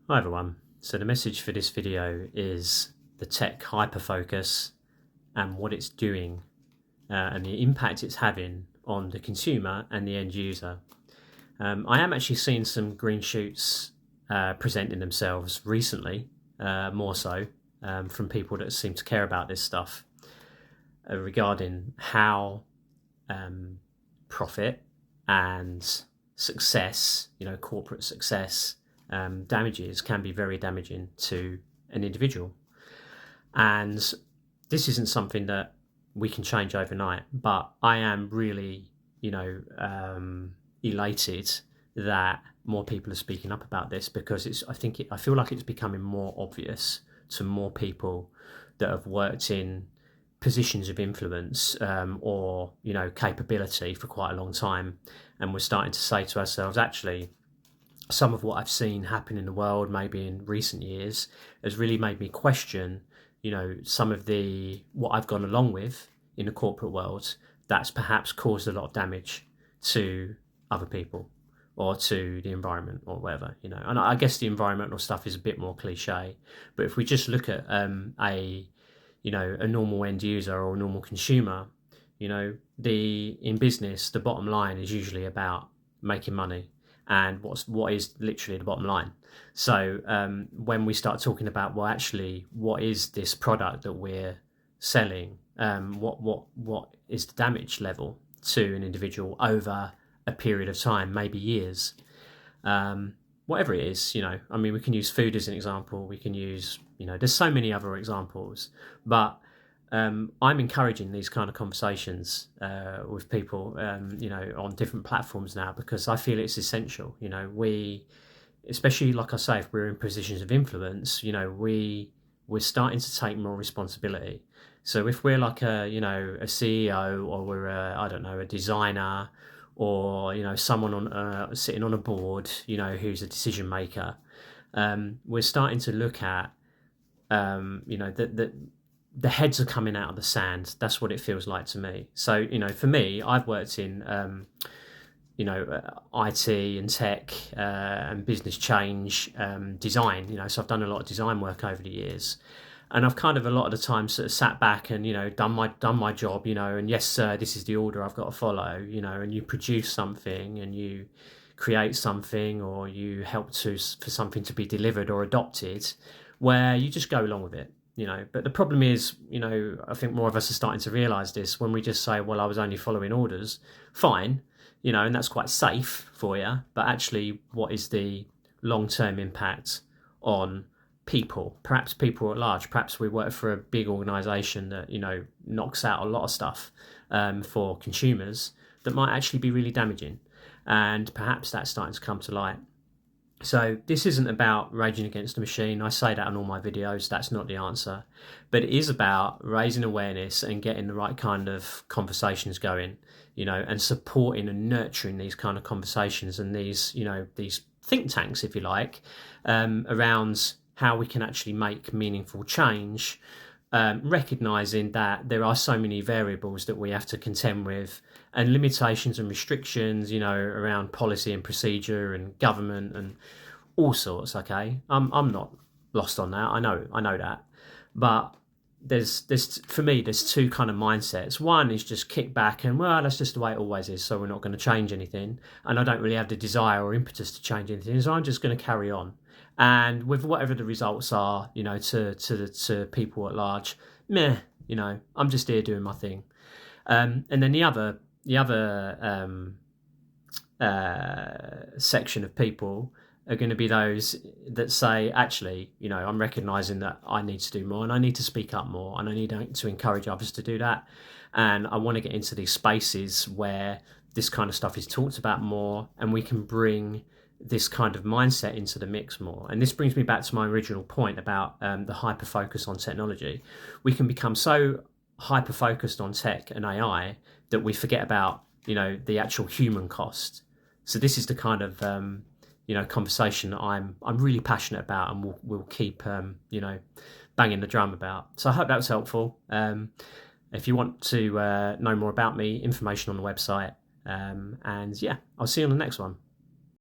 Hi everyone. So the message for this video is the tech hyperfocus and what it's doing and the impact it's having on the consumer and the end user. I am actually seeing some green shoots presenting themselves recently, more so from people that seem to care about this stuff regarding how profit and success, corporate success, damages can be very damaging to an individual. And this isn't something that we can change overnight, but I am really, elated that more people are speaking up about this, because I feel like it's becoming more obvious to more people that have worked in positions of influence or capability for quite a long time, and we're starting to say to ourselves, actually, some of what I've seen happen in the world, maybe in recent years, has really made me question, some of what I've gone along with in the corporate world that's perhaps caused a lot of damage to other people or to the environment or whatever, And I guess the environmental stuff is a bit more cliche, but if we just look at a normal end user or a normal consumer, in business, the bottom line is usually about making money. And what is literally the bottom line. So when we start talking about, well, actually, what is this product that we're selling? What is the damage level to an individual over a period of time, maybe years? Whatever it is, we can use food as an example. We can use, there's so many other examples, but I'm encouraging these kind of conversations with people, on different platforms now, because I feel it's essential. Especially, like I say, if we're in positions of influence, we're starting to take more responsibility. So if we're like a CEO, or we're a designer, or someone sitting on a board, who's a decision maker, we're starting to look at the heads are coming out of the sand. That's what it feels like to me. So, for me, I've worked in, IT and tech and business change, design, so I've done a lot of design work over the years. And I've kind of a lot of the time sort of sat back and, done my job, and yes, sir, this is the order I've got to follow, and you produce something and you create something, or you help for something to be delivered or adopted, where you just go along with it. But the problem is, I think more of us are starting to realise this when we just say, well, I was only following orders, fine, and that's quite safe for you. But actually, what is the long-term impact on people? Perhaps people at large. Perhaps we work for a big organisation that, knocks out a lot of stuff for consumers that might actually be really damaging. And perhaps that's starting to come to light. So this isn't about raging against the machine. I say that in all my videos. That's not the answer. But it is about raising awareness and getting the right kind of conversations going, and supporting and nurturing these kind of conversations and these think tanks, if you like, around how we can actually make meaningful change, recognising that there are so many variables that we have to contend with, and limitations and restrictions, around policy and procedure and government and all sorts. Okay, I'm not lost on that. I know that, but there's for me there's two kind of mindsets. One is just kick back and, well, that's just the way it always is, so we're not going to change anything, and I don't really have the desire or impetus to change anything, so I'm just going to carry on. And with whatever the results are, to people at large, meh, I'm just here doing my thing. And then the other section of people are going to be those that say, actually, I'm recognising that I need to do more, and I need to speak up more, and I need to encourage others to do that. And I want to get into these spaces where this kind of stuff is talked about more, and we can bring this kind of mindset into the mix more. And this brings me back to my original point about the hyper focus on technology. We can become so hyper focused on tech and AI that we forget about the actual human cost. So this is the kind of conversation that I'm really passionate about, and we'll keep banging the drum about. So I hope that was helpful. If you want to know more about me, information on the website, and yeah, I'll see you on the next one.